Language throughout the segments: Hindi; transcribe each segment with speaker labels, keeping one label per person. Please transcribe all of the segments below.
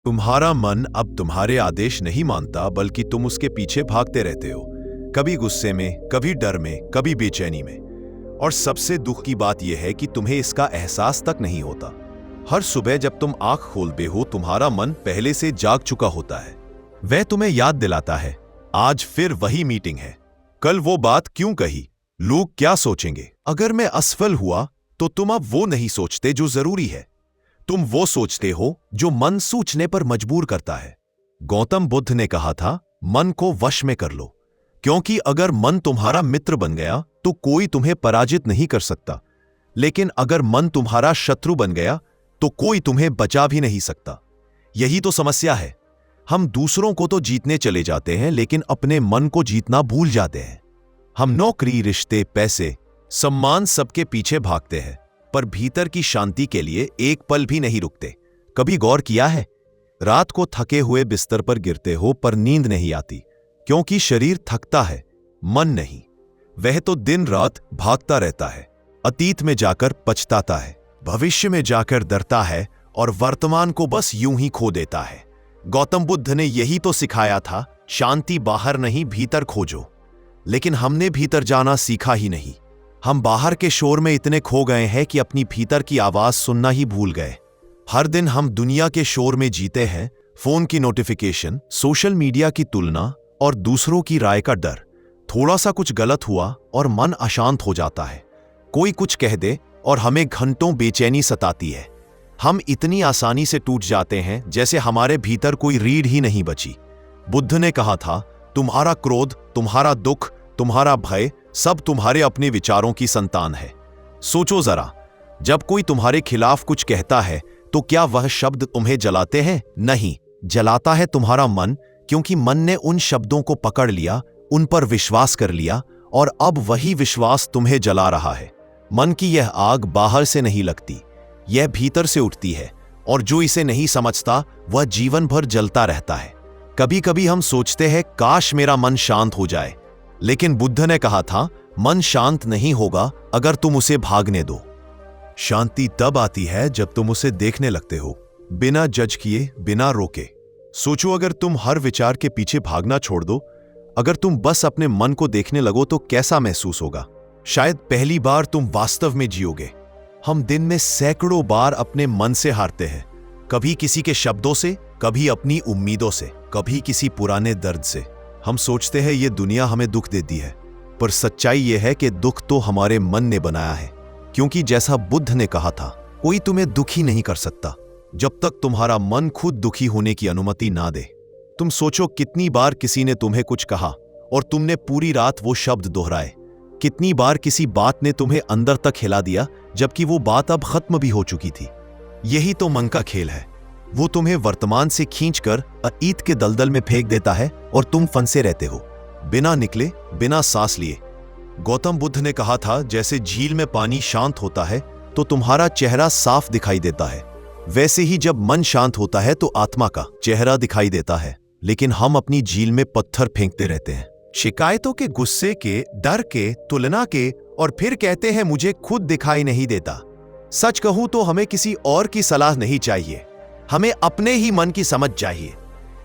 Speaker 1: तुम्हारा मन अब तुम्हारे आदेश नहीं मानता, बल्कि तुम उसके पीछे भागते रहते हो, कभी गुस्से में, कभी डर में, कभी बेचैनी में। और सबसे दुख की बात यह है कि तुम्हें इसका एहसास तक नहीं होता। हर सुबह जब तुम आंख खोलते हो, तुम्हारा मन पहले से जाग चुका होता है। वह तुम्हें याद दिलाता है, आज फिर वही मीटिंग है, कल वो बात क्यों कही, लोग क्या सोचेंगे। अगर मैं असफल हुआ तो तुम अब वो नहीं सोचते जो जरूरी है, तुम वो सोचते हो जो मन सोचने पर मजबूर करता है। गौतम बुद्ध ने कहा था, मन को वश में कर लो, क्योंकि अगर मन तुम्हारा मित्र बन गया तो कोई तुम्हें पराजित नहीं कर सकता, लेकिन अगर मन तुम्हारा शत्रु बन गया तो कोई तुम्हें बचा भी नहीं सकता। यही तो समस्या है, हम दूसरों को तो जीतने चले जाते हैं, लेकिन अपने मन को जीतना भूल जाते हैं। हम नौकरी, रिश्ते, पैसे, सम्मान सबके पीछे भागते हैं, पर भीतर की शांति के लिए एक पल भी नहीं रुकते। कभी गौर किया है, रात को थके हुए बिस्तर पर गिरते हो पर नींद नहीं आती, क्योंकि शरीर थकता है, मन नहीं। वह तो दिन रात भागता रहता है, अतीत में जाकर पछताता है, भविष्य में जाकर डरता है और वर्तमान को बस यूं ही खो देता है। गौतम बुद्ध ने यही तो सिखाया था, शांति बाहर नहीं भीतर खोजो। लेकिन हमने भीतर जाना सीखा ही नहीं। हम बाहर के शोर में इतने खो गए हैं कि अपनी भीतर की आवाज सुनना ही भूल गए। हर दिन हम दुनिया के शोर में जीते हैं, फोन की नोटिफिकेशन, सोशल मीडिया की तुलना और दूसरों की राय का डर। थोड़ा सा कुछ गलत हुआ और मन अशांत हो जाता है। कोई कुछ कह दे और हमें घंटों बेचैनी सताती है। हम इतनी आसानी से टूट जाते हैं जैसे हमारे भीतर कोई रीढ़ ही नहीं बची। बुद्ध ने कहा था, तुम्हारा क्रोध, तुम्हारा दुख, तुम्हारा भय सब तुम्हारे अपने विचारों की संतान है। सोचो जरा, जब कोई तुम्हारे खिलाफ कुछ कहता है तो क्या वह शब्द तुम्हें जलाते हैं? नहीं, जलाता है तुम्हारा मन, क्योंकि मन ने उन शब्दों को पकड़ लिया, उन पर विश्वास कर लिया और अब वही विश्वास तुम्हें जला रहा है। मन की यह आग बाहर से नहीं लगती, यह भीतर से उठती है, और जो इसे नहीं समझता वह जीवन भर जलता रहता है। कभी कभी हम सोचते हैं, काश मेरा मन शांत हो जाए, लेकिन बुद्ध ने कहा था, मन शांत नहीं होगा अगर तुम उसे भागने दो। शांति तब आती है जब तुम उसे देखने लगते हो, बिना जज किए, बिना रोके। सोचो, अगर तुम हर विचार के पीछे भागना छोड़ दो, अगर तुम बस अपने मन को देखने लगो तो कैसा महसूस होगा? शायद पहली बार तुम वास्तव में जियोगे। हम दिन में सैकड़ों बार अपने मन से हारते हैं, कभी किसी के शब्दों से, कभी अपनी उम्मीदों से, कभी किसी पुराने दर्द से। हम सोचते हैं ये दुनिया हमें दुख देती है, पर सच्चाई यह है कि दुख तो हमारे मन ने बनाया है। क्योंकि जैसा बुद्ध ने कहा था, कोई तुम्हें दुखी नहीं कर सकता जब तक तुम्हारा मन खुद दुखी होने की अनुमति ना दे। तुम सोचो, कितनी बार किसी ने तुम्हें कुछ कहा और तुमने पूरी रात वो शब्द दोहराए। कितनी बार किसी बात ने तुम्हें अंदर तक हिला दिया, जबकि वो बात अब खत्म भी हो चुकी थी। यही तो मन का खेल है, वो तुम्हें वर्तमान से खींचकर अतीत के दलदल में फेंक देता है और तुम फंसे रहते हो, बिना निकले, बिना सांस लिए। गौतम बुद्ध ने कहा था, जैसे झील में पानी शांत होता है तो तुम्हारा चेहरा साफ दिखाई देता है, वैसे ही जब मन शांत होता है तो आत्मा का चेहरा दिखाई देता है। लेकिन हम अपनी झील में पत्थर फेंकते रहते हैं, शिकायतों के, गुस्से के, डर के, तुलना के, और फिर कहते हैं मुझे खुद दिखाई नहीं देता। सच कहूं तो हमें किसी और की सलाह नहीं चाहिए, हमें अपने ही मन की समझ चाहिए।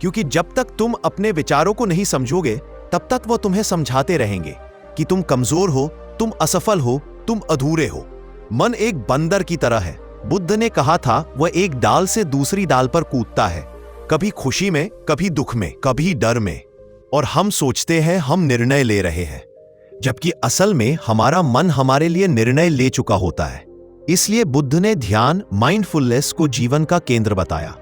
Speaker 1: क्योंकि जब तक तुम अपने विचारों को नहीं समझोगे, तब तक वो तुम्हें समझाते रहेंगे कि तुम कमजोर हो, तुम असफल हो, तुम अधूरे हो। मन एक बंदर की तरह है। बुद्ध ने कहा था, वह एक डाल से दूसरी डाल पर कूदता है, कभी खुशी में, कभी दुख में, कभी डर में। और हम सोचते हैं हम निर्णय ले रहे हैं, जबकि असल में हमारा मन हमारे लिए निर्णय ले चुका होता है। इसलिए बुद्ध ने ध्यान, माइंडफुलनेस को जीवन का केंद्र बताया।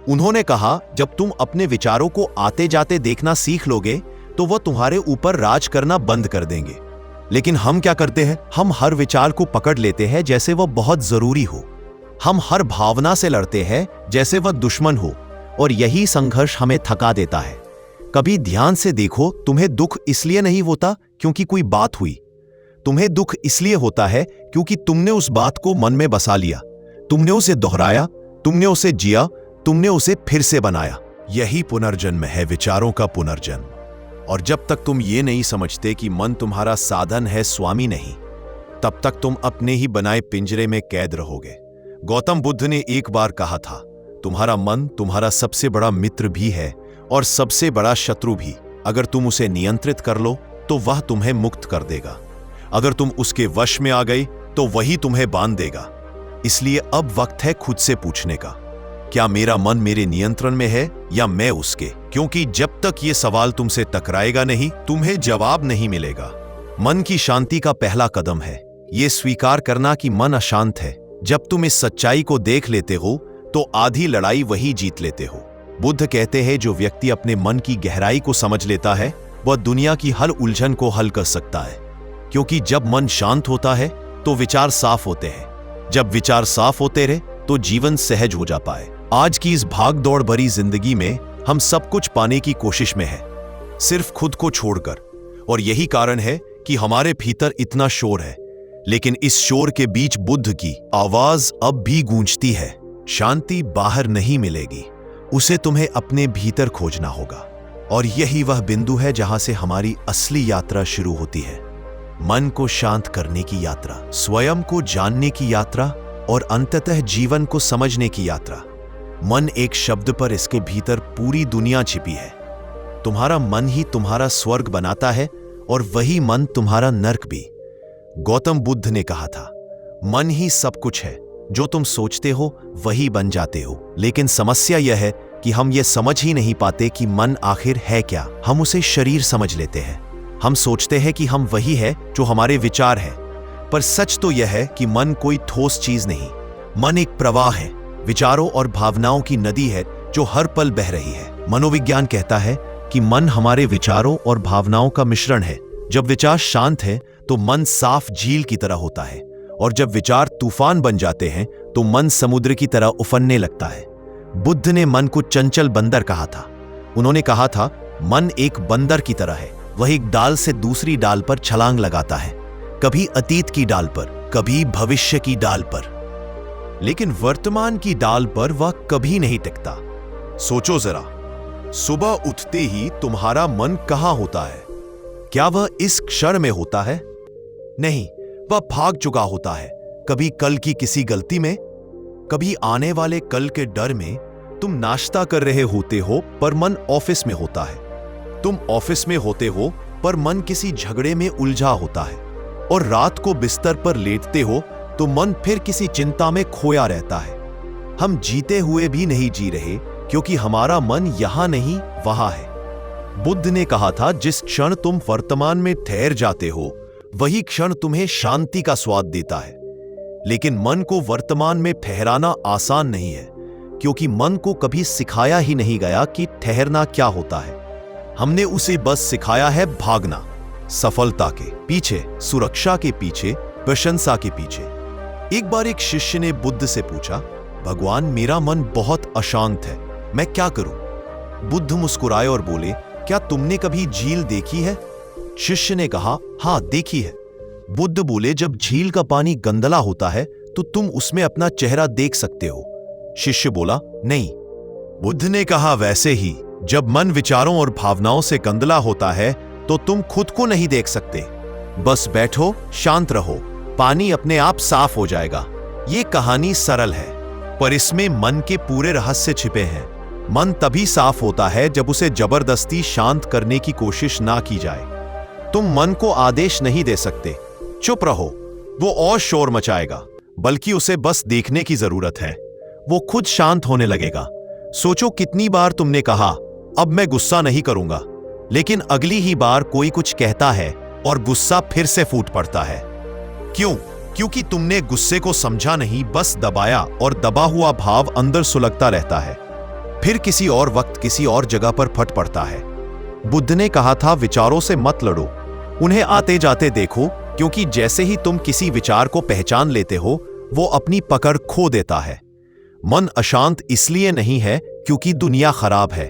Speaker 1: उन्होंने कहा, जब तुम अपने विचारों को आते जाते देखना सीख लोगे तो वह तुम्हारे ऊपर राज करना बंद कर देंगे। लेकिन हम क्या करते हैं? हम हर विचार को पकड़ लेते हैं जैसे वह बहुत जरूरी हो। हम हर भावना से लड़ते हैं जैसे वह दुश्मन हो, और यही संघर्ष हमें थका देता है। कभी ध्यान से देखो, तुम्हें दुख इसलिए नहीं होता क्योंकि कोई बात हुई, तुम्हें दुख इसलिए होता है क्योंकि तुमने उस बात को मन में बसा लिया, तुमने उसे दोहराया, तुमने उसे जिया, तुमने उसे फिर से बनाया। यही पुनर्जन्म है, विचारों का पुनर्जन्म। और जब तक तुम ये नहीं समझते कि मन तुम्हारा साधन है, स्वामी नहीं, तब तक तुम अपने ही बनाए पिंजरे में कैद रहोगे। गौतम बुद्ध ने एक बार कहा था, तुम्हारा मन तुम्हारा सबसे बड़ा मित्र भी है और सबसे बड़ा शत्रु भी। अगर तुम उसे नियंत्रित कर लो तो वह तुम्हें मुक्त कर देगा। अगर तुम उसके वश में आ गए तो वही तुम्हें बांध देगा। इसलिए अब वक्त है खुद से पूछने का, क्या मेरा मन मेरे नियंत्रण में है या मैं उसके? क्योंकि जब तक ये सवाल तुमसे टकराएगा नहीं, तुम्हें जवाब नहीं मिलेगा। मन की शांति का पहला कदम है ये स्वीकार करना कि मन अशांत है। जब तुम इस सच्चाई को देख लेते हो तो आधी लड़ाई वही जीत लेते हो। बुद्ध कहते हैं जो व्यक्ति अपने मन की गहराई को समझ लेता है वह दुनिया की हर उलझन को हल कर सकता है। क्योंकि जब मन शांत होता है तो विचार साफ होते हैं। जब विचार साफ होते रहे तो जीवन सहज हो जा पाए। आज की इस भाग दौड़ भरी जिंदगी में हम सब कुछ पाने की कोशिश में हैं, सिर्फ खुद को छोड़कर। और यही कारण है कि हमारे भीतर इतना शोर है। लेकिन इस शोर के बीच बुद्ध की आवाज अब भी गूंजती है। शांति बाहर नहीं मिलेगी, उसे तुम्हें अपने भीतर खोजना होगा। और यही वह बिंदु है जहां से हमारी असली यात्रा शुरू होती है। मन को शांत करने की यात्रा, स्वयं को जानने की यात्रा और अंततः जीवन को समझने की यात्रा। मन एक शब्द पर इसके भीतर पूरी दुनिया छिपी है। तुम्हारा मन ही तुम्हारा स्वर्ग बनाता है और वही मन तुम्हारा नर्क भी। गौतम बुद्ध ने कहा था, मन ही सब कुछ है, जो तुम सोचते हो वही बन जाते हो। लेकिन समस्या यह है कि हम ये समझ ही नहीं पाते कि मन आखिर है क्या। हम उसे शरीर समझ लेते हैं। हम सोचते हैं कि हम वही है जो हमारे विचार है, पर सच तो यह है कि मन कोई ठोस चीज नहीं। मन एक प्रवाह है, विचारों और भावनाओं की नदी है जो हर पल बह रही है। मनोविज्ञान कहता है कि मन हमारे विचारों और भावनाओं का मिश्रण है। जब विचार शांत है तो मन साफ झील की तरह होता है, और जब विचार तूफान बन जाते हैं तो मन समुद्र की तरह उफनने लगता है। बुद्ध ने मन को चंचल बंदर कहा था। उन्होंने कहा था, मन एक बंदर की तरह है। वह एक डाल से दूसरी डाल पर छलांग लगाता है, कभी अतीत की डाल पर, कभी भविष्य की डाल पर, लेकिन वर्तमान की डाल पर वह कभी नहीं टिकता। सोचो जरा, सुबह उठते ही तुम्हारा मन कहां होता है? क्या वह इस क्षण में होता है? नहीं, वह भाग चुका होता है। कभी कल की किसी गलती में, कभी आने वाले कल के डर में। तुम नाश्ता कर रहे होते हो पर मन ऑफिस में होता है। तुम ऑफिस में होते हो पर मन किसी झगड़े में उलझा होता है। और रात को बिस्तर पर लेटते हो तो मन फिर किसी चिंता में खोया रहता है। हम जीते हुए भी नहीं जी रहे, क्योंकि हमारा मन यहां नहीं वहां है। बुद्ध ने कहा था, जिस क्षण तुम वर्तमान में ठहर जाते हो वही क्षण तुम्हें शांति का स्वाद देता है। लेकिन मन को वर्तमान में ठहराना आसान नहीं है, क्योंकि मन को कभी सिखाया ही नहीं गया कि ठहरना क्या होता है। हमने उसे बस सिखाया है भागना, सफलता के पीछे, सुरक्षा के पीछे, प्रशंसा के पीछे। एक बार एक शिष्य ने बुद्ध से पूछा, भगवान, मेरा मन बहुत अशांत है, मैं क्या करूं? बुद्ध मुस्कुराए और बोले, क्या तुमने कभी झील देखी है? शिष्य ने कहा, हां, देखी है। बुद्ध बोले, जब झील का पानी गंदला होता है तो तुम उसमें अपना चेहरा देख सकते हो। शिष्य बोला, नहीं। बुद्ध ने कहा, वैसे ही जब मन विचारों और भावनाओं से गंदला होता है तो तुम खुद को नहीं देख सकते। बस बैठो, शांत रहो, पानी अपने आप साफ हो जाएगा। ये कहानी सरल है, पर इसमें मन के पूरे रहस्य छिपे हैं। मन तभी साफ होता है जब उसे जबरदस्ती शांत करने की कोशिश ना की जाए। तुम मन को आदेश नहीं दे सकते, चुप रहो, वो और शोर मचाएगा, बल्कि उसे बस देखने की जरूरत है, वो खुद शांत होने लगेगा। सोचो कितनी बार तुमने कहा, अब मैं गुस्सा नहीं करूंगा, लेकिन अगली ही बार कोई कुछ कहता है और गुस्सा फिर से फूट पड़ता है। क्यों? क्योंकि तुमने गुस्से को समझा नहीं, बस दबाया, और दबा हुआ भाव अंदर सुलगता रहता है, फिर किसी और वक्त किसी और जगह पर फट पड़ता है। बुद्ध ने कहा था, विचारों से मत लड़ो, उन्हें आते जाते देखो, क्योंकि जैसे ही तुम किसी विचार को पहचान लेते हो वो अपनी पकड़ खो देता है। मन अशांत इसलिए नहीं है क्योंकि दुनिया खराब है।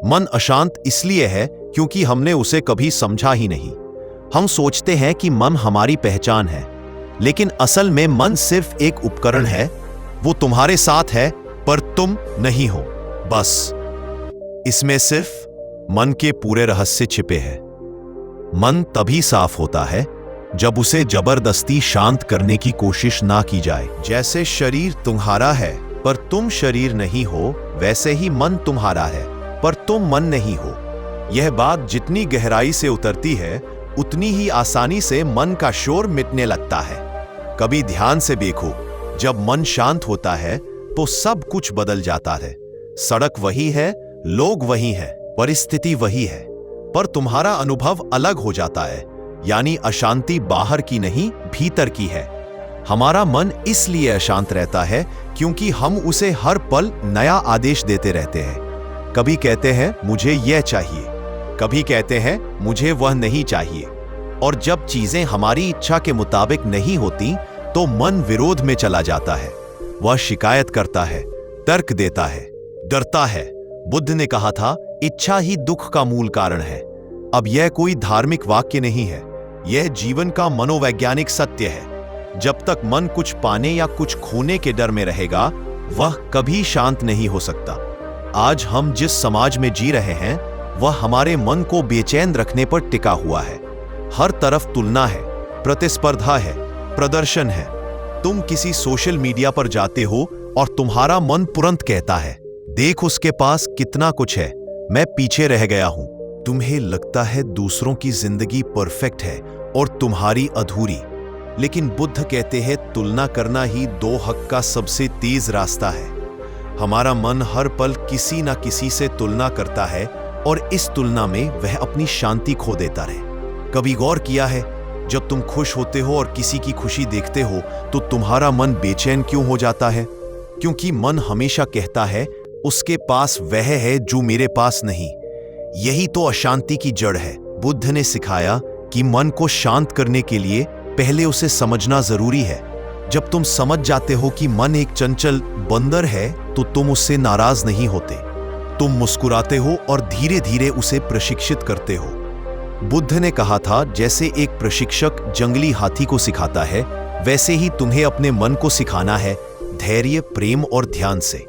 Speaker 1: मन अशांत इसलिए है क्योंकि हमने उसे कभी समझा ही नहीं। हम सोचते हैं कि मन हमारी पहचान है, लेकिन असल में मन सिर्फ एक उपकरण है। वो तुम्हारे साथ है पर तुम नहीं हो। बस इसमें सिर्फ मन के पूरे रहस्य छिपे हैं। मन तभी साफ होता है जब उसे जबरदस्ती शांत करने की कोशिश ना की जाए। जैसे शरीर तुम्हारा है पर तुम शरीर नहीं हो, वैसे ही मन तुम्हारा है, पर तुम मन नहीं हो। यह बात जितनी गहराई से उतरती है, उतनी ही आसानी से मन का शोर मिटने लगता है। कभी ध्यान से देखो, जब मन शांत होता है तो सब कुछ बदल जाता है। सड़क वही है, लोग वही हैं, परिस्थिति वही है, पर तुम्हारा अनुभव अलग हो जाता है। यानी अशांति बाहर की नहीं, भीतर की है। हमारा मन इसलिए अशांत रहता है क्योंकि हम उसे हर पल नया आदेश देते रहते हैं। कभी कहते हैं मुझे यह चाहिए, कभी कहते हैं मुझे वह नहीं चाहिए। और जब चीजें हमारी इच्छा के मुताबिक नहीं होती तो मन विरोध में चला जाता है। वह शिकायत करता है, तर्क देता है, डरता है। बुद्ध ने कहा था, इच्छा ही दुख का मूल कारण है। अब यह कोई धार्मिक वाक्य नहीं है, यह जीवन का मनोवैज्ञानिक सत्य है। जब तक मन कुछ पाने या कुछ खोने के डर में रहेगा, वह कभी शांत नहीं हो सकता। आज हम जिस समाज में जी रहे हैं, वह हमारे मन को बेचैन रखने पर टिका हुआ है। हर तरफ तुलना है, प्रतिस्पर्धा है, प्रदर्शन है। तुम किसी सोशल मीडिया पर जाते हो और तुम्हारा मन तुरंत कहता है, देख उसके पास कितना कुछ है, मैं पीछे रह गया हूं। तुम्हें लगता है दूसरों की जिंदगी परफेक्ट है और तुम्हारी अधूरी। लेकिन बुद्ध कहते हैं, तुलना करना ही दो हक का सबसे तेज रास्ता है। हमारा मन हर पल किसी ना किसी से तुलना करता है और इस तुलना में वह अपनी शांति खो देता रहे। कभी गौर किया है, जब तुम खुश होते हो और किसी की खुशी देखते हो तो तुम्हारा मन बेचैन क्यों हो जाता है? क्योंकि मन हमेशा कहता है, उसके पास वह है जो मेरे पास नहीं। यही तो अशांति की जड़ है। बुद्ध ने सिखाया कि मन को शांत करने के लिए पहले उसे समझना जरूरी है। जब तुम समझ जाते हो कि मन एक चंचल बंदर है तो तुम उससे नाराज नहीं होते। तुम मुस्कुराते हो और धीरे धीरे उसे प्रशिक्षित करते हो। बुद्ध ने कहा था, जैसे एक प्रशिक्षक जंगली हाथी को सिखाता है, वैसे ही तुम्हें अपने मन को सिखाना है, धैर्य, प्रेम और ध्यान से।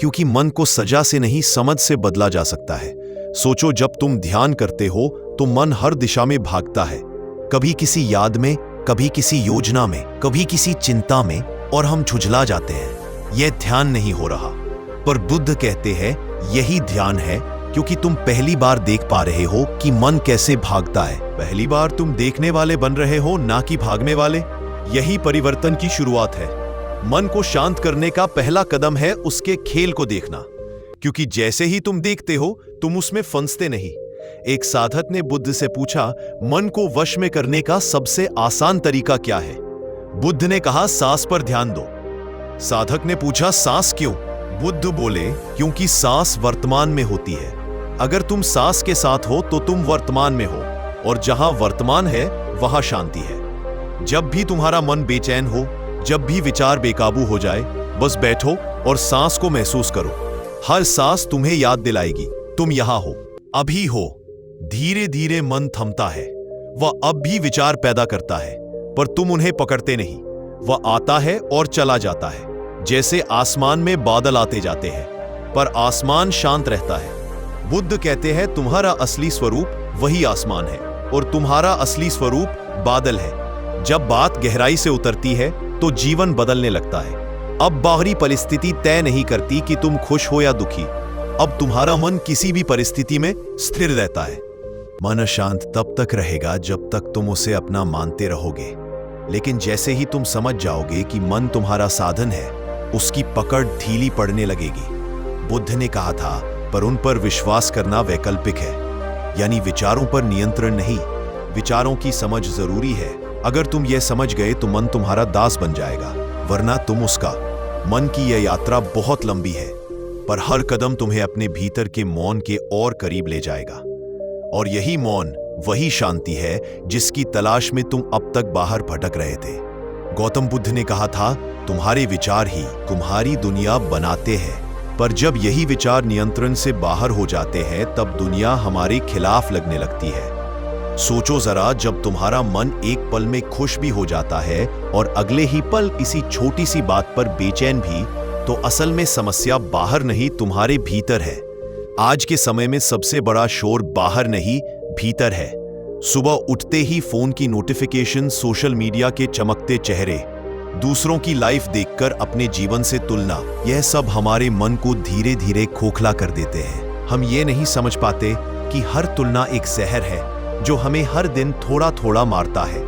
Speaker 1: क्योंकि मन को सजा से नहीं, समझ से बदला जा सकता है। सोचो, जब तुम ध्यान करते हो तो मन हर दिशा में भागता है, कभी किसी याद में, कभी किसी योजना में, कभी किसी चिंता में, और हम झुझला जाते हैं, यह ध्यान नहीं हो रहा। पर बुद्ध कहते हैं, यही ध्यान है, क्योंकि तुम पहली बार देख पा रहे हो कि मन कैसे भागता है। पहली बार तुम देखने वाले बन रहे हो, ना कि भागने वाले। यही परिवर्तन की शुरुआत है। मन को शांत करने का पहला कदम है उसके खेल को देखना, क्योंकि जैसे ही तुम देखते हो तुम उसमें फंसते नहीं। एक साधक ने बुद्ध से पूछा, मन को वश में करने का सबसे आसान तरीका क्या है? बुद्ध ने कहा, सांस पर ध्यान दो। साधक ने पूछा, सांस क्यों? बुद्ध बोले, क्योंकि सांस वर्तमान में होती है। अगर तुम सांस के साथ हो तो तुम वर्तमान में हो, और जहां वर्तमान है वहां शांति है। जब भी तुम्हारा मन बेचैन हो, जब भी विचार बेकाबू हो जाए, बस बैठो और सांस को महसूस करो। हर सांस तुम्हें याद दिलाएगी, तुम यहां हो, अभी हो। धीरे धीरे मन थमता है। वह अब भी विचार पैदा करता है, पर तुम उन्हें पकड़ते नहीं। वह आता है और चला जाता है, जैसे आसमान में बादल आते जाते हैं, पर आसमान शांत रहता है। बुद्ध कहते हैं, तुम्हारा असली स्वरूप वही आसमान है और तुम्हारा असली स्वरूप बादल है। जब बात गहराई से उतरती है तो जीवन बदलने लगता है। अब बाहरी परिस्थिति तय नहीं करती कि तुम खुश हो या दुखी। अब तुम्हारा मन किसी भी परिस्थिति में स्थिर रहता है। मन शांत तब तक रहेगा जब तक तुम उसे अपना मानते रहोगे। लेकिन जैसे ही तुम समझ जाओगे कि मन तुम्हारा साधन है, उसकी पकड़ ढीली पड़ने लगेगी। बुद्ध ने कहा था, पर उन पर विश्वास करना वैकल्पिक है, यानी विचारों पर नियंत्रण नहीं। विचारों की समझ जरूरी है। अगर तुम यह समझ गए तो मन तुम्हारा दास बन जाएगा, वरना तुम उसका। मन की यह यात्रा बहुत लंबी है, पर हर कदम तुम्हें अपने भीतर के मौन के और करीब ले जाएगा। और यही मौन वही शांति है जिसकी तलाश में तुम अब तक बाहर भटक रहे थे। गौतम बुद्ध ने कहा था, तुम्हारे विचार ही तुम्हारी दुनिया बनाते हैं, पर जब यही विचार नियंत्रण से बाहर हो जाते हैं तब दुनिया हमारे खिलाफ लगने लगती है। सोचो जरा, जब तुम्हारा मन एक पल में खुश भी हो जाता है और अगले ही पल किसी छोटी सी बात पर बेचैन भी, तो असल में समस्या बाहर नहीं, तुम्हारे भीतर है। आज के समय में सबसे बड़ा शोर बाहर नहीं, भीतर है। सुबह उठते ही फोन की नोटिफिकेशन, सोशल मीडिया के चमकते चेहरे, दूसरों की लाइफ देखकर अपने जीवन से तुलना, यह सब हमारे मन को धीरे धीरे खोखला कर देते हैं। हम ये नहीं समझ पाते कि हर तुलना एक जहर है जो हमें हर दिन थोड़ा थोड़ा मारता है।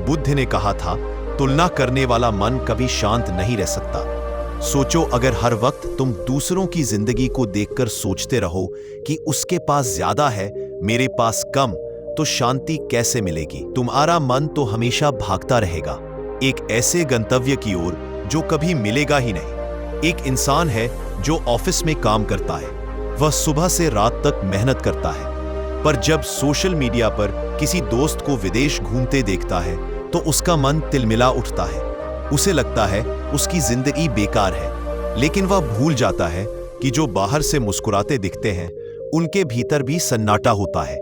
Speaker 1: बुद्ध ने कहा था, तुलना करने वाला मन कभी शांत नहीं रह सकता। सोचो, अगर हर वक्त तुम दूसरों की जिंदगी को देखकर सोचते रहो कि उसके पास ज्यादा है, मेरे पास कम, तो शांति कैसे मिलेगी? तुम्हारा मन तो हमेशा भागता रहेगा एक ऐसे गंतव्य की ओर जो कभी मिलेगा ही नहीं। एक इंसान है जो ऑफिस में काम करता है, वह सुबह से रात तक मेहनत करता है, पर जब सोशल मीडिया पर किसी दोस्त को विदेश घूमते देखता है तो उसका मन तिलमिला उठता है। उसे लगता है उसकी जिंदगी बेकार है, लेकिन वह भूल जाता है कि जो बाहर से मुस्कुराते दिखते हैं उनके भीतर भी सन्नाटा होता है।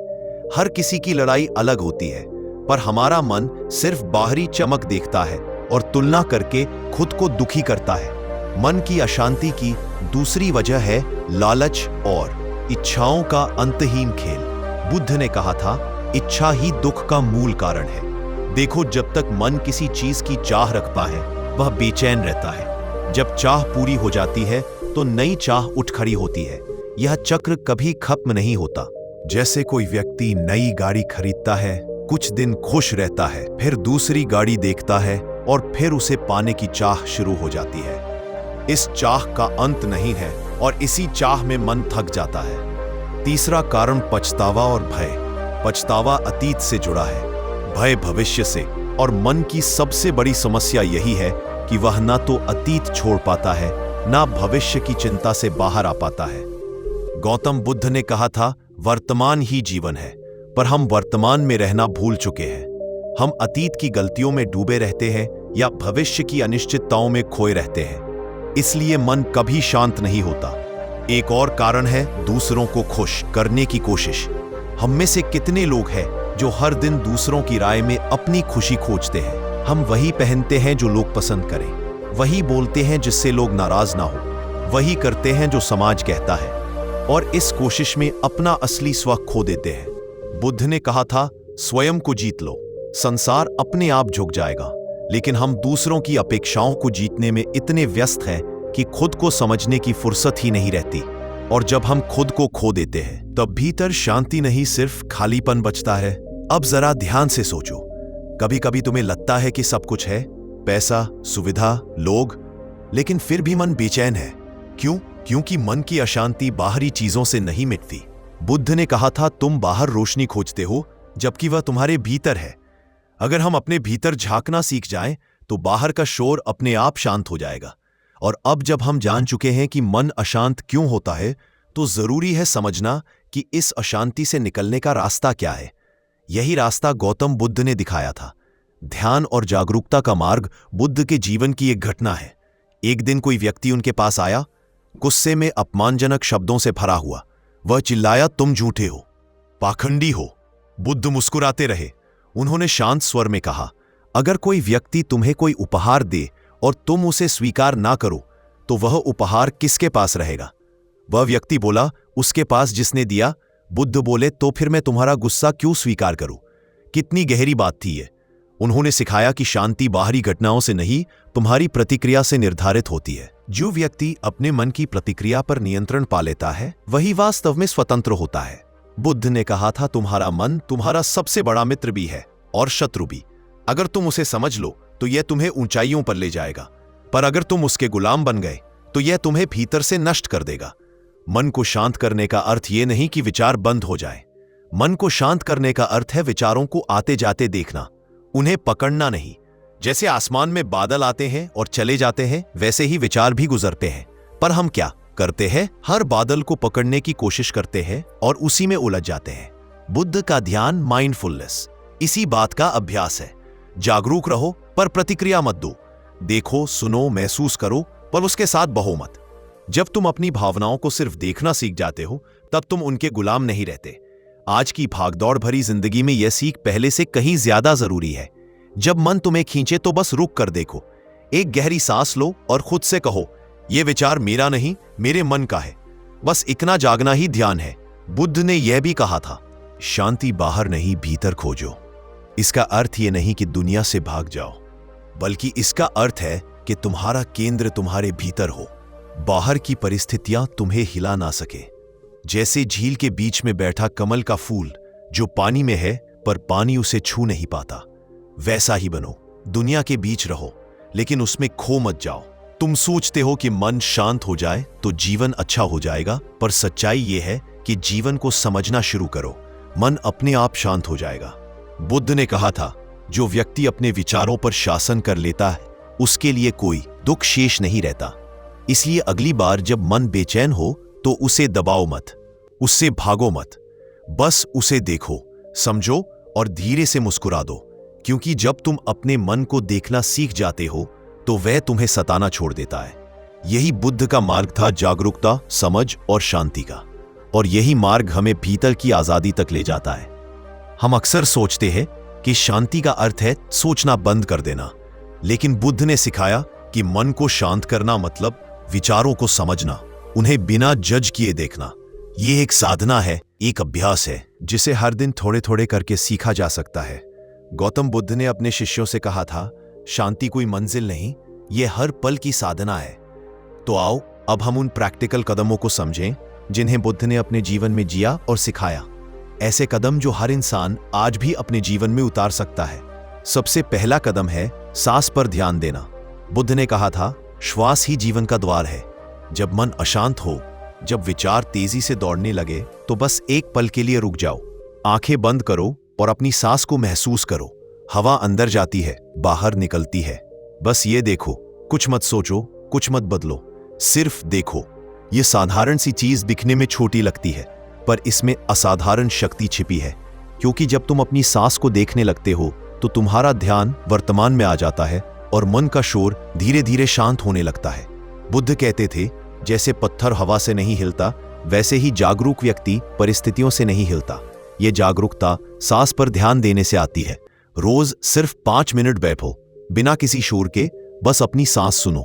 Speaker 1: हर किसी की लड़ाई अलग होती है, पर हमारा मन सिर्फ बाहरी चमक देखता है और तुलना करके खुद को दुखी करता है। मन की अशांति की दूसरी वजह है लालच और इच्छाओं का अंतहीन खेल। बुद्ध ने कहा था, इच्छा ही दुख का मूल कारण है। देखो, जब तक मन किसी चीज की चाह रखता है वह बेचैन रहता है। जब चाह पूरी हो जाती है तो नई चाह उठ खड़ी होती है। यह चक्र कभी खत्म नहीं होता। जैसे कोई व्यक्ति नई गाड़ी खरीदता है, कुछ दिन खुश रहता है, फिर दूसरी गाड़ी देखता है और फिर उसे पाने की चाह शुरू हो जाती है। इस चाह का अंत नहीं है और इसी चाह में मन थक जाता है। तीसरा कारण पछतावा और भय। पछतावा अतीत से जुड़ा है, भय भविष्य से, और मन की सबसे बड़ी समस्या यही है कि वह ना तो अतीत छोड़ पाता है, ना भविष्य की चिंता से बाहर आ पाता है। गौतम बुद्ध ने कहा था, वर्तमान ही जीवन है, पर हम वर्तमान में रहना भूल चुके हैं। हम अतीत की गलतियों में डूबे रहते हैं या भविष्य की अनिश्चितताओं में खोए रहते हैं। इसलिए मन कभी शांत नहीं होता। एक और कारण है दूसरों को खुश करने की कोशिश। हम में से कितने लोग हैं जो हर दिन दूसरों की राय में अपनी खुशी खोजते हैं? हम वही पहनते हैं जो लोग पसंद करें, वही बोलते हैं जिससे लोग नाराज ना हो, वही करते हैं जो समाज कहता है, और इस कोशिश में अपना असली स्व खो देते हैं। बुद्ध ने कहा था, स्वयं को जीत लो, संसार अपने आप झुक जाएगा। लेकिन हम दूसरों की अपेक्षाओं को जीतने में इतने व्यस्त हैं कि खुद को समझने की फुर्सत ही नहीं रहती। और जब हम खुद को खो देते हैं तब भीतर शांति नहीं, सिर्फ खालीपन बचता है। अब जरा ध्यान से सोचो, कभी कभी तुम्हें लगता है कि सब कुछ है, पैसा, सुविधा, लोग, लेकिन फिर भी मन बेचैन है। क्यों? क्योंकि मन की अशांति बाहरी चीजों से नहीं मिटती। बुद्ध ने कहा था, तुम बाहर रोशनी खोजते हो जबकि वह तुम्हारे भीतर है। अगर हम अपने भीतर झांकना सीख जाएं तो बाहर का शोर अपने आप शांत हो जाएगा। और अब जब हम जान चुके हैं कि मन अशांत क्यों होता है, तो जरूरी है समझना कि इस अशांति से निकलने का रास्ता क्या है। यही रास्ता गौतम बुद्ध ने दिखाया था। ध्यान और जागरूकता का मार्ग बुद्ध के जीवन की एक घटना है। एक दिन कोई व्यक्ति उनके पास आया, गुस्से में अपमानजनक शब्दों से भरा हुआ। वह चिल्लाया, तुम झूठे हो, पाखंडी हो। बुद्ध मुस्कुराते रहे। उन्होंने शांत स्वर में कहा, अगर कोई व्यक्ति तुम्हें कोई उपहार दे और तुम उसे स्वीकार ना करो तो वह उपहार किसके पास रहेगा? वह व्यक्ति बोला, उसके पास जिसने दिया। बुद्ध बोले, तो फिर मैं तुम्हारा गुस्सा क्यों स्वीकार करूं? कितनी गहरी बात थी ये। उन्होंने सिखाया कि शांति बाहरी घटनाओं से नहीं, तुम्हारी प्रतिक्रिया से निर्धारित होती है। जो व्यक्ति अपने मन की प्रतिक्रिया पर नियंत्रण पा लेता है वही वास्तव में स्वतंत्र होता है। बुद्ध ने कहा था, तुम्हारा मन तुम्हारा सबसे बड़ा मित्र भी है और शत्रु भी। अगर तुम उसे समझ लो तो यह तुम्हें ऊंचाइयों पर ले जाएगा, पर अगर तुम उसके गुलाम बन गए तो यह तुम्हें भीतर से नष्ट कर देगा। मन को शांत करने का अर्थ यह नहीं कि विचार बंद हो जाए। मन को शांत करने का अर्थ है विचारों को आते जाते देखना, उन्हें पकड़ना नहीं। जैसे आसमान में बादल आते हैं और चले जाते हैं, वैसे ही विचार भी गुजरते हैं। पर हम क्या करते हैं? हर बादल को पकड़ने की कोशिश करते हैं और उसी में उलझ जाते हैं। बुद्ध का ध्यान, माइंडफुलनेस, इसी बात का अभ्यास है। जागरूक रहो पर प्रतिक्रिया मत दो। देखो, सुनो, महसूस करो, पर उसके साथ बहो मत। जब तुम अपनी भावनाओं को सिर्फ देखना सीख जाते हो तब तुम उनके गुलाम नहीं रहते। आज की भागदौड़ भरी जिंदगी में यह सीख पहले से कहीं ज्यादा जरूरी है। जब मन तुम्हें खींचे तो बस रुक कर देखो, एक गहरी सांस लो और खुद से कहो, यह विचार मेरा नहीं, मेरे मन का है। बस इतना जागना ही ध्यान है। बुद्ध ने यह भी कहा था, शांति बाहर नहीं, भीतर खोजो। इसका अर्थ यह नहीं कि दुनिया से भाग जाओ, बल्कि इसका अर्थ है कि तुम्हारा केंद्र तुम्हारे भीतर हो। बाहर की परिस्थितियां तुम्हें हिला ना सके। जैसे झील के बीच में बैठा कमल का फूल जो पानी में है पर पानी उसे छू नहीं पाता, वैसा ही बनो। दुनिया के बीच रहो लेकिन उसमें खो मत जाओ। तुम सोचते हो कि मन शांत हो जाए तो जीवन अच्छा हो जाएगा, पर सच्चाई यह है कि जीवन को समझना शुरू करो, मन अपने आप शांत हो जाएगा। बुद्ध ने कहा था, जो व्यक्ति अपने विचारों पर शासन कर लेता है उसके लिए कोई दुख शेष नहीं रहता। इसलिए अगली बार जब मन बेचैन हो तो उसे दबाओ मत, उससे भागो मत, बस उसे देखो, समझो और धीरे से मुस्कुरा दो। क्योंकि जब तुम अपने मन को देखना सीख जाते हो तो वह तुम्हें सताना छोड़ देता है। यही बुद्ध का मार्ग था, जागरूकता, समझ और शांति का। और यही मार्ग हमें भीतर की आजादी तक ले जाता है। हम अक्सर सोचते हैं कि शांति का अर्थ है सोचना बंद कर देना, लेकिन बुद्ध ने सिखाया कि मन को शांत करना मतलब विचारों को समझना, उन्हें बिना जज किए देखना। यह एक साधना है, एक अभ्यास है जिसे हर दिन थोड़े थोड़े करके सीखा जा सकता है। गौतम बुद्ध ने अपने शिष्यों से कहा था, शांति कोई मंजिल नहीं, यह हर पल की साधना है। तो आओ अब हम उन प्रैक्टिकल कदमों को समझें जिन्हें बुद्ध ने अपने जीवन में जिया और सिखाया। ऐसे कदम जो हर इंसान आज भी अपने जीवन में उतार सकता है। सबसे पहला कदम है सांस पर ध्यान देना। बुद्ध ने कहा था, श्वास ही जीवन का द्वार है। जब मन अशांत हो, जब विचार तेजी से दौड़ने लगे, तो बस एक पल के लिए रुक जाओ, आंखें बंद करो और अपनी सांस को महसूस करो। हवा अंदर जाती है, बाहर निकलती है। बस ये देखो, कुछ मत सोचो, कुछ मत बदलो, सिर्फ देखो। ये साधारण सी चीज दिखने में छोटी लगती है, पर इसमें असाधारण शक्ति छिपी है। क्योंकि जब तुम अपनी सांस को देखने लगते हो तो तुम्हारा ध्यान वर्तमान में आ जाता है और मन का शोर धीरे धीरे शांत होने लगता है। बुद्ध कहते थे, जैसे पत्थर हवा से नहीं हिलता, वैसे ही जागरूक व्यक्ति परिस्थितियों से नहीं हिलता। ये जागरूकता सांस पर ध्यान देने से आती है। रोज सिर्फ 5 मिनट बैठो, बिना किसी शोर के, बस अपनी सांस सुनो।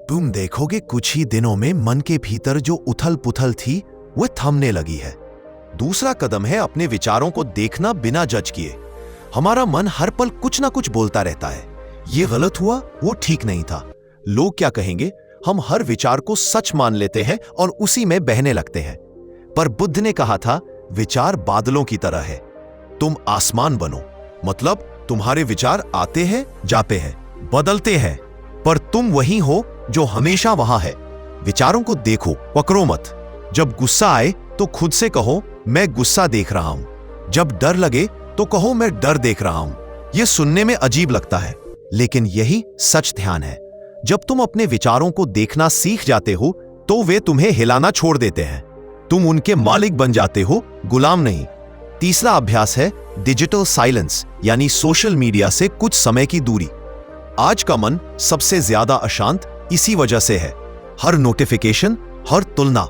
Speaker 1: तुम देखोगे कुछ ही दिनों में मन के भीतर जो उथल पुथल थी वह थमने लगी है। दूसरा कदम है अपने विचारों को देखना बिना जज किए। हमारा मन हर पल कुछ ना कुछ बोलता रहता है, ये गलत हुआ, वो ठीक नहीं था, लोग क्या कहेंगे। हम हर विचार को सच मान लेते हैं और उसी में बहने लगते हैं। पर बुद्ध ने कहा था, विचार बादलों की तरह है, तुम आसमान बनो। मतलब तुम्हारे विचार आते हैं, जाते हैं, बदलते हैं, पर तुम वही हो जो हमेशा वहां है। विचारों को देखो, पकड़ो मत। जब गुस्सा आए तो खुद से कहो, मैं गुस्सा देख रहा हूं। जब डर लगे तो कहो, मैं डर देख रहा हूं। यह सुनने में अजीब लगता है, लेकिन यही सच ध्यान है। जब तुम अपने विचारों को देखना सीख जाते हो तो वे तुम्हें हिलाना छोड़ देते हैं। तुम उनके मालिक बन जाते हो, गुलाम नहीं। तीसरा अभ्यास है डिजिटल साइलेंस, यानी सोशल मीडिया से कुछ समय की दूरी। आज का मन सबसे ज्यादा अशांत इसी वजह से है। हर नोटिफिकेशन, हर तुलना,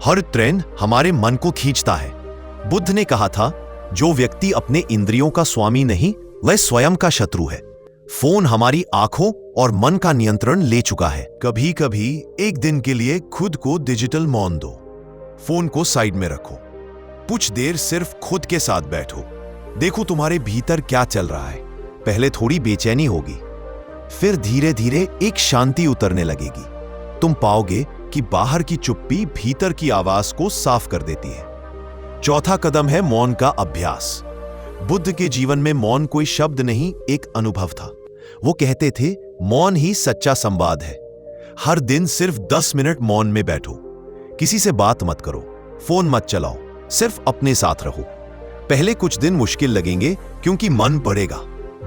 Speaker 1: हर ट्रेंड हमारे मन को खींचता है। बुद्ध ने कहा था, जो व्यक्ति अपने इंद्रियों का स्वामी नहीं, वह स्वयं का शत्रु है। फोन हमारी आंखों और मन का नियंत्रण ले चुका है। कभी कभी एक दिन के लिए खुद को डिजिटल मौन दो, फोन को साइड में रखो, कुछ देर सिर्फ खुद के साथ बैठो। देखो तुम्हारे भीतर क्या चल रहा है। पहले थोड़ी बेचैनी होगी, फिर धीरे धीरे एक शांति उतरने लगेगी। तुम पाओगे कि बाहर की चुप्पी भीतर की आवाज को साफ कर देती है। चौथा कदम है मौन का अभ्यास। बुद्ध के जीवन में मौन कोई शब्द नहीं, एक अनुभव था। वो कहते थे, मौन ही सच्चा संवाद है। हर दिन सिर्फ 10 मिनट मौन में बैठो, किसी से बात मत करो, फोन मत चलाओ, सिर्फ अपने साथ रहो। पहले कुछ दिन मुश्किल लगेंगे क्योंकि मन बढ़ेगा,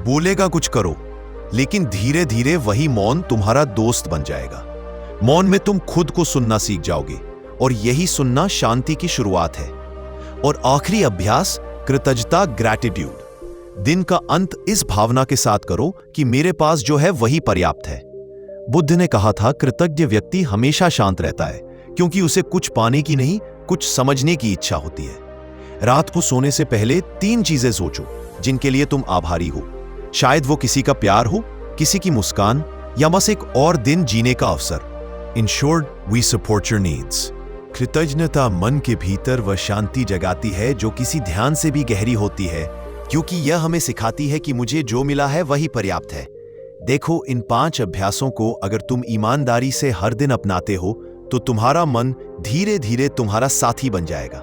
Speaker 1: बोलेगा कुछ करो, लेकिन धीरे धीरे वही मौन तुम्हारा दोस्त बन जाएगा। मौन में तुम खुद को सुनना सीख जाओगे और यही सुनना शांति की शुरुआत है। और आखिरी अभ्यास कृतज्ञता, ग्रैटिट्यूड। दिन का अंत इस भावना के साथ करो कि मेरे पास जो है वही पर्याप्त है। बुद्ध ने कहा था, कृतज्ञ व्यक्ति हमेशा शांत रहता है क्योंकि उसे कुछ पाने की नहीं, कुछ समझने की इच्छा होती है। रात को सोने से पहले 3 चीजें सोचो जिनके लिए तुम आभारी हो। शायद वो किसी का प्यार हो, किसी की मुस्कान, या बस एक और दिन जीने का अवसर। In short, we support your needs. कृतज्ञता मन के भीतर वह शांति जगाती है जो किसी ध्यान से भी गहरी होती है, क्योंकि यह हमें सिखाती है कि मुझे जो मिला है वही पर्याप्त है। देखो, इन 5 अभ्यासों को अगर तुम ईमानदारी से हर दिन अपनाते हो तो तुम्हारा मन धीरे धीरे तुम्हारा साथी बन जाएगा।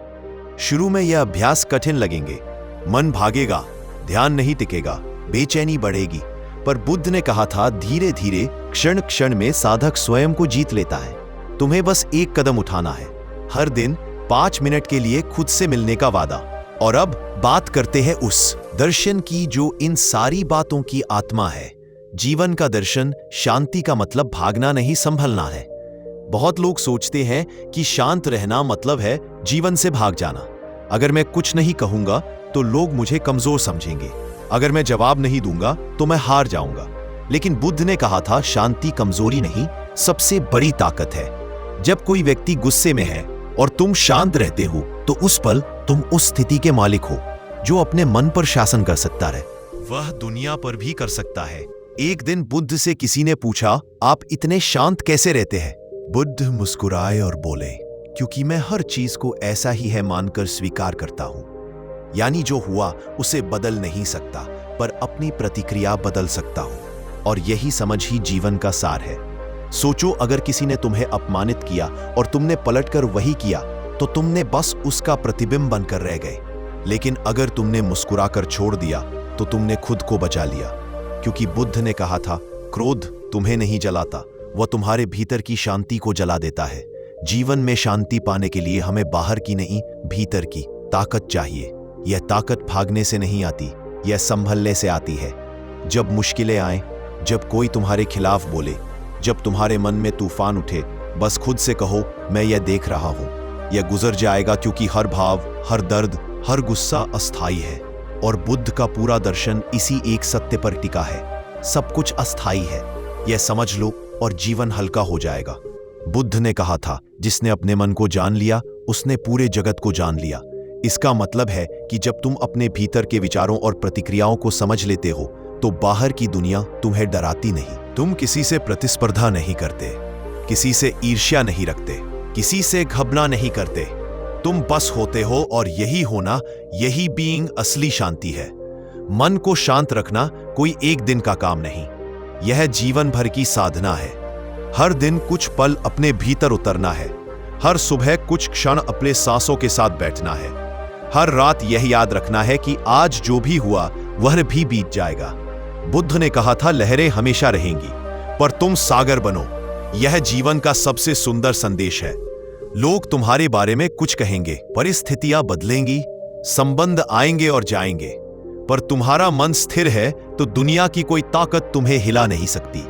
Speaker 1: शुरू में यह अभ्यास कठिन लगेंगे, मन भागेगा, ध्यान नहीं टिकेगा, बेचैनी बढ़ेगी, पर बुद्ध ने कहा था धीरे धीरे क्षण क्षण में साधक स्वयं को जीत लेता है। तुम्हें बस एक कदम उठाना है, हर दिन 5 मिनट के लिए खुद से मिलने का वादा। और अब बात करते हैं उस दर्शन की जो इन सारी बातों की आत्मा है। जीवन का दर्शन, शांति का मतलब भागना नहीं, संभलना है। बहुत लोग सोचते हैं कि शांत रहना मतलब है जीवन से भाग जाना। अगर मैं कुछ नहीं कहूंगा तो लोग मुझे कमजोर समझेंगे, अगर मैं जवाब नहीं दूंगा तो मैं हार जाऊंगा। लेकिन बुद्ध ने कहा था शांति कमजोरी नहीं, सबसे बड़ी ताकत है। जब कोई व्यक्ति गुस्से में है और तुम शांत रहते हो तो उस पल तुम उस स्थिति के मालिक हो जो अपने मन पर शासन कर सकता है, वह दुनिया पर भी कर सकता है। एक दिन बुद्ध से किसी ने पूछा, आप इतने शांत कैसे रहते हैं? बुद्ध मुस्कुराए और बोले, क्योंकि मैं हर चीज को ऐसा ही है मानकर स्वीकार करता हूं। यानी जो हुआ उसे बदल नहीं सकता, पर अपनी प्रतिक्रिया बदल सकता हूं। और यही समझ ही जीवन का सार है। सोचो, अगर किसी ने तुम्हें अपमानित किया और तुमने पलटकर वही किया तो तुमने बस उसका प्रतिबिंब बनकर रह गए। लेकिन अगर तुमने मुस्कुराकर छोड़ दिया तो तुमने खुद को बचा लिया। क्योंकि बुद्ध ने कहा था क्रोध तुम्हें नहीं जलाता, वह तुम्हारे भीतर की शांति को जला देता है। जीवन में शांति पाने के लिए हमें बाहर की नहीं, भीतर की ताकत चाहिए। यह ताकत भागने से नहीं आती, यह संभलने से आती है। जब मुश्किलें आए, जब कोई तुम्हारे खिलाफ बोले, जब तुम्हारे मन में तूफान उठे, बस खुद से कहो मैं यह देख रहा हूं, यह गुजर जाएगा। क्योंकि हर भाव, हर दर्द, हर गुस्सा अस्थाई है। और बुद्ध का पूरा दर्शन इसी एक सत्य पर टिका है, सब कुछ अस्थाई है। यह समझ लो और जीवन हल्का हो जाएगा। बुद्ध ने कहा था जिसने अपने मन को जान लिया उसने पूरे जगत को जान लिया। इसका मतलब है कि जब तुम अपने भीतर के विचारों और प्रतिक्रियाओं को समझ लेते हो तो बाहर की दुनिया तुम्हें डराती नहीं। तुम किसी से प्रतिस्पर्धा नहीं करते, किसी से ईर्ष्या नहीं रखते, किसी से घबरा नहीं करते। तुम बस होते हो और यही होना, यही बीइंग असली शांति है। मन को शांत रखना कोई एक दिन का काम नहीं, यह जीवन भर की साधना है। हर दिन कुछ पल अपने भीतर उतरना है, हर सुबह कुछ क्षण अपने सांसों के साथ बैठना है, हर रात यह याद रखना है कि आज जो भी हुआ वह भी बीत जाएगा। बुद्ध ने कहा था लहरें हमेशा रहेंगी, पर तुम सागर बनो। यह जीवन का सबसे सुंदर संदेश है। लोग तुम्हारे बारे में कुछ कहेंगे, परिस्थितियां बदलेंगी, संबंध आएंगे और जाएंगे, पर तुम्हारा मन स्थिर है तो दुनिया की कोई ताकत तुम्हें हिला नहीं सकती।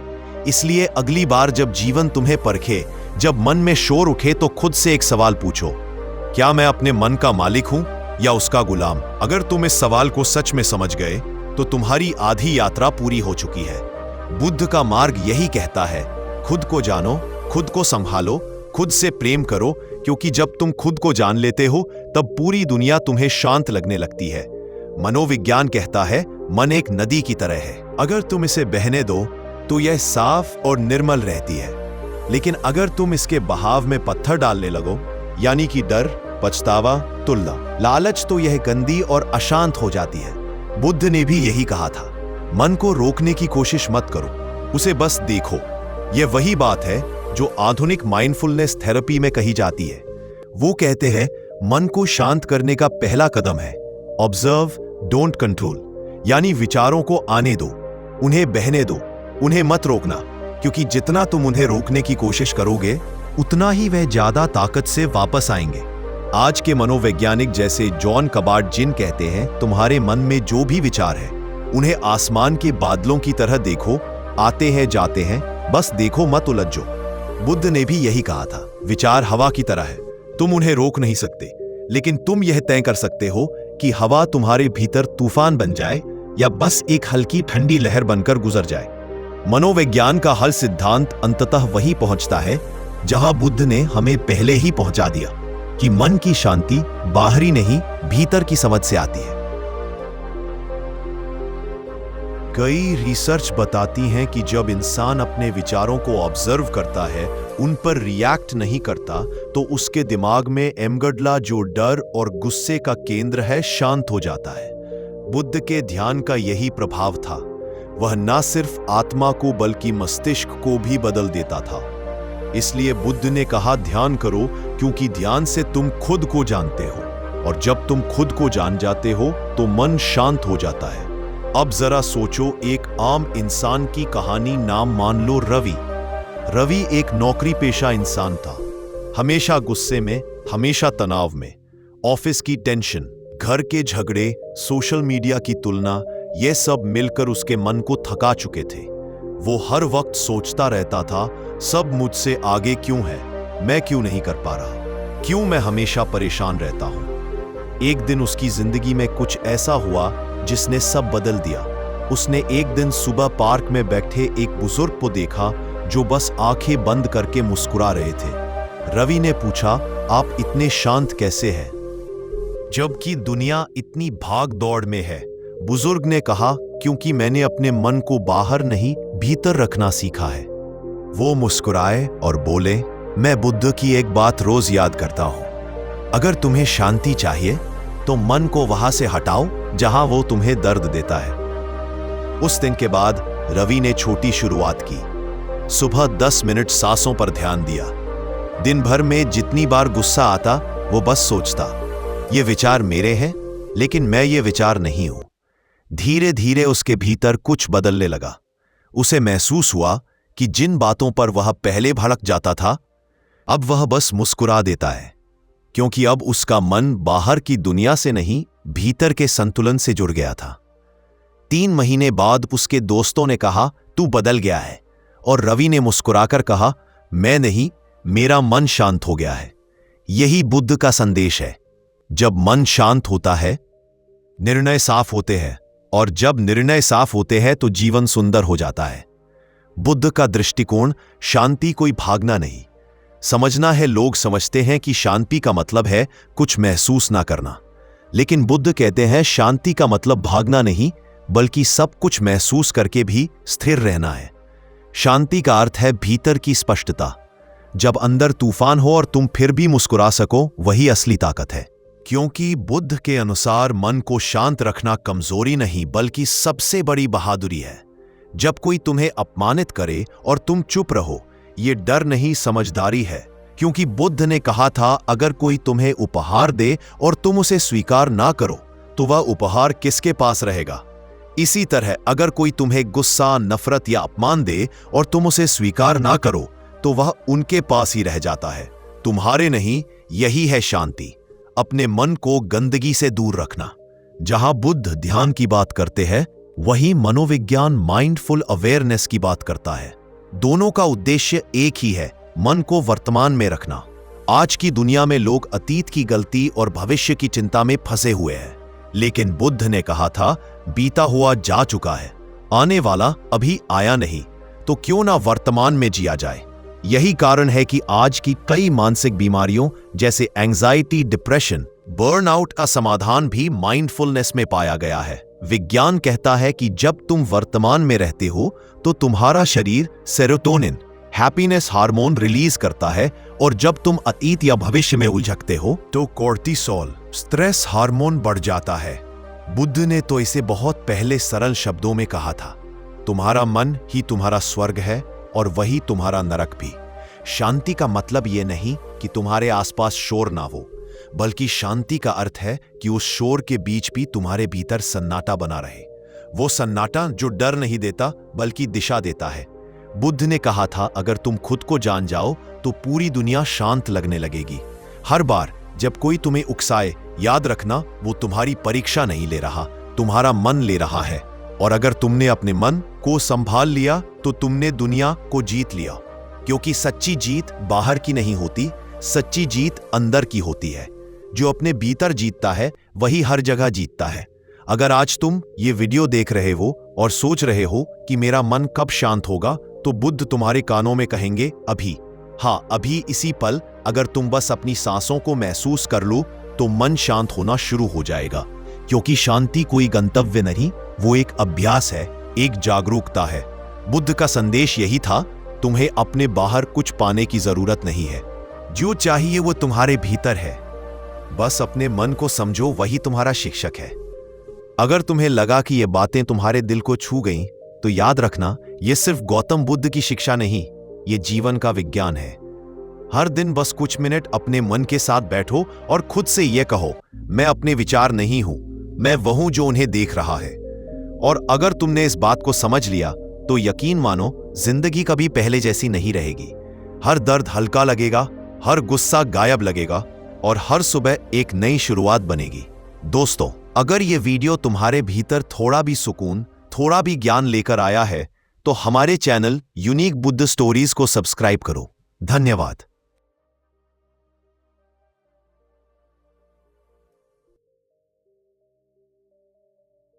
Speaker 1: इसलिए अगली बार जब जीवन तुम्हें परखे, जब मन में शोर उठे, तो खुद से एक सवाल पूछो, क्या मैं अपने मन का मालिक हूं या उसका गुलाम? अगर तुम इस सवाल को सच में समझ गए तो तुम्हारी आधी यात्रा पूरी हो चुकी है। बुद्ध का मार्ग यही कहता है, खुद को जानो, खुद को संभालो, खुद से प्रेम करो, क्योंकि जब तुम खुद को जान लेते हो तब पूरी दुनिया तुम्हें शांत लगने लगती है। मनोविज्ञान कहता है मन एक नदी की तरह है, अगर तुम इसे बहने दो तो यह साफ और निर्मल रहती है। लेकिन अगर तुम इसके बहाव में पत्थर डालने लगो, यानी कि डर, पछतावा, तुलना, लालच, तो यह गंदी और अशांत हो जाती है। बुद्ध ने भी यही कहा था, मन को रोकने की कोशिश मत करो, उसे बस देखो। यह वही बात है जो आधुनिक माइंडफुलनेस थेरेपी में कही जाती है। वो कहते हैं मन को शांत करने का पहला कदम है ऑब्जर्व, डोंट कंट्रोल, यानी विचारों को आने दो, उन्हें बहने दो, उन्हें मत रोकना, क्योंकि जितना तुम उन्हें रोकने की कोशिश करोगे उतना ही वह ज्यादा ताकत से वापस आएंगे। आज के मनोवैज्ञानिक जैसे जॉन कबार्ड जिन कहते हैं तुम्हारे मन में जो भी विचार है उन्हें आसमान के बादलों की तरह देखो, आते हैं जाते हैं, बस देखो, मत उलझो। बुद्ध ने भी यही कहा था, विचार हवा की तरह है, तुम उन्हें रोक नहीं सकते, लेकिन तुम यह तय कर सकते हो कि हवा तुम्हारे भीतर तूफान बन जाए या बस एक हल्की ठंडी लहर बनकर गुजर जाए। मनोविज्ञान का हल सिद्धांत अंततः वही पहुंचता है जहां बुद्ध ने हमें पहले ही पहुंचा दिया कि मन की शांति बाहरी नहीं, भीतर की समझ से आती है। कई रिसर्च बताती हैं कि जब इंसान अपने विचारों को ऑब्जर्व करता है, उन पर रिएक्ट नहीं करता, तो उसके दिमाग में एमगडला, जो डर और गुस्से का केंद्र है, शांत हो जाता है। बुद्ध के ध्यान का यही प्रभाव था। वह न सिर्फ आत्मा को बल्कि मस्तिष्क को भी बदल देता था। इसलिए बुद्ध ने कहा, ध्यान करो, क्योंकि ध्यान से तुम खुद को जानते हो, और जब तुम खुद को जान जाते हो तो मन शांत हो जाता है। अब जरा सोचो, एक आम इंसान की कहानी नाम मान लो रवि। रवि एक नौकरी पेशा इंसान था, हमेशा गुस्से में, हमेशा तनाव में। ऑफिस की टेंशन, घर के झगड़े, सोशल मीडिया की तुलना, ये सब मिलकर उसके मन को थका चुके थे। वो हर वक्त सोचता रहता था, सब मुझसे आगे क्यों है, मैं क्यों नहीं कर पा रहा, क्यों मैं हमेशा परेशान रहता हूं। एक दिन उसकी जिंदगी में कुछ ऐसा हुआ जिसने सब बदल दिया। उसने एक दिन सुबह पार्क में बैठे एक बुजुर्ग को देखा जो बस आंखें बंद करके मुस्कुरा रहे थे। रवि ने पूछा, आप इतने शांत कैसे हैं, जबकि दुनिया इतनी भाग दौड़ में है? बुजुर्ग ने कहा, क्योंकि मैंने अपने मन को बाहर नहीं भीतर रखना सीखा है। वो मुस्कुराए और बोले, मैं बुद्ध की एक बात रोज याद करता हूं, अगर तुम्हें शांति चाहिए तो मन को वहां से हटाओ जहां वो तुम्हें दर्द देता है। उस दिन के बाद रवि ने छोटी शुरुआत की। सुबह 10 मिनट सांसों पर ध्यान दिया। दिन भर में जितनी बार गुस्सा आता वो बस सोचता, ये विचार मेरे हैं, लेकिन मैं ये विचार नहीं हूं। धीरे धीरे उसके भीतर कुछ बदलने लगा। उसे महसूस हुआ कि जिन बातों पर वह पहले भड़क जाता था, अब वह बस मुस्कुरा देता है, क्योंकि अब उसका मन बाहर की दुनिया से नहीं, भीतर के संतुलन से जुड़ गया था। 3 महीने बाद उसके दोस्तों ने कहा, तू बदल गया है, और रवि ने मुस्कुराकर कहा, मैं नहीं, मेरा मन शांत हो गया है। यही बुद्ध का संदेश है। जब मन शांत होता है, निर्णय साफ होते हैं, और जब निर्णय साफ होते हैं तो जीवन सुंदर हो जाता है। बुद्ध का दृष्टिकोण शांति कोई भागना नहीं, समझना है। लोग समझते हैं कि शांति का मतलब है कुछ महसूस ना करना, लेकिन बुद्ध कहते हैं शांति का मतलब भागना नहीं, बल्कि सब कुछ महसूस करके भी स्थिर रहना है। शांति का अर्थ है भीतर की स्पष्टता। जब अंदर तूफान हो और तुम फिर भी मुस्कुरा सको, वही असली ताकत है। क्योंकि बुद्ध के अनुसार मन को शांत रखना कमजोरी नहीं, बल्कि सबसे बड़ी बहादुरी है। जब कोई तुम्हें अपमानित करे और तुम चुप रहो, ये डर नहीं, समझदारी है। क्योंकि बुद्ध ने कहा था, अगर कोई तुम्हें उपहार दे और तुम उसे स्वीकार ना करो, तो वह उपहार किसके पास रहेगा? इसी तरह अगर कोई तुम्हें गुस्सा, नफरत या अपमान दे और तुम उसे स्वीकार ना करो, तो वह उनके पास ही रह जाता है, तुम्हारे नहीं। यही है शांति, अपने मन को गंदगी से दूर रखना। जहां बुद्ध ध्यान की बात करते हैं, वहीं मनोविज्ञान माइंडफुल अवेयरनेस की बात करता है। दोनों का उद्देश्य एक ही है, मन को वर्तमान में रखना। आज की दुनिया में लोग अतीत की गलती और भविष्य की चिंता में फंसे हुए हैं, लेकिन बुद्ध ने कहा था, बीता हुआ जा चुका है, आने वाला अभी आया नहीं, तो क्यों ना वर्तमान में जिया जाए। यही कारण है कि आज की कई मानसिक बीमारियों जैसे एंजाइटी, डिप्रेशन, बर्नआउट का समाधान भी माइंडफुलनेस में पाया गया है। विज्ञान कहता है कि जब तुम वर्तमान में रहते हो तो तुम्हारा शरीर सेरोटोनिन, हैप्पीनेस हार्मोन रिलीज करता है, और जब तुम अतीत या भविष्य में उलझते हो तो कोर्टिसोल, स्ट्रेस हार्मोन बढ़ जाता है। बुद्ध ने तो इसे बहुत पहले सरल शब्दों में कहा था, तुम्हारा मन ही तुम्हारा स्वर्ग है और वही तुम्हारा नरक भी। शांति का मतलब यह नहीं कि तुम्हारे आसपास शोर ना हो, बल्कि शांति का अर्थ है कि उस शोर के बीच भी तुम्हारे भीतर सन्नाटा बना रहे। वो सन्नाटा जो डर नहीं देता बल्कि दिशा देता है। बुद्ध ने कहा था, अगर तुम खुद को जान जाओ तो पूरी दुनिया शांत लगने लगेगी। हर बार जब कोई तुम्हें उकसाए, याद रखना वो तुम्हारी परीक्षा नहीं ले रहा, तुम्हारा मन ले रहा है। और अगर तुमने अपने मन को संभाल लिया तो तुमने दुनिया को जीत लिया। क्योंकि सच्ची जीत बाहर की नहीं होती, सच्ची जीत अंदर की होती है। जो अपने भीतर जीतता है वही हर जगह जीतता है। अगर आज तुम ये वीडियो देख रहे हो और सोच रहे हो कि मेरा मन कब शांत होगा, तो बुद्ध तुम्हारे कानों में कहेंगे, अभी। हाँ, अभी, इसी पल। अगर तुम बस अपनी सांसों को महसूस कर लो तो मन शांत होना शुरू हो जाएगा। क्योंकि शांति कोई गंतव्य नहीं, वो एक अभ्यास है, एक जागरूकता है। बुद्ध का संदेश यही था, तुम्हें अपने बाहर कुछ पाने की जरूरत नहीं है, जो चाहिए वो तुम्हारे भीतर है। बस अपने मन को समझो, वही तुम्हारा शिक्षक है। अगर तुम्हें लगा कि ये बातें तुम्हारे दिल को छू गईं, तो याद रखना, ये सिर्फ गौतम बुद्ध की शिक्षा नहीं, ये जीवन का विज्ञान है। हर दिन बस कुछ मिनट अपने मन के साथ बैठो और खुद से यह कहो, मैं अपने विचार नहीं हूं, मैं वह हूं जो उन्हें देख रहा है। और अगर तुमने इस बात को समझ लिया तो यकीन मानो, जिंदगी कभी पहले जैसी नहीं रहेगी। हर दर्द हल्का लगेगा, हर गुस्सा गायब लगेगा और हर सुबह एक नई शुरुआत बनेगी। दोस्तों, अगर ये वीडियो तुम्हारे भीतर थोड़ा भी सुकून, थोड़ा भी ज्ञान लेकर आया है तो हमारे चैनल यूनिक बुद्ध स्टोरीज को सब्सक्राइब करो। धन्यवाद।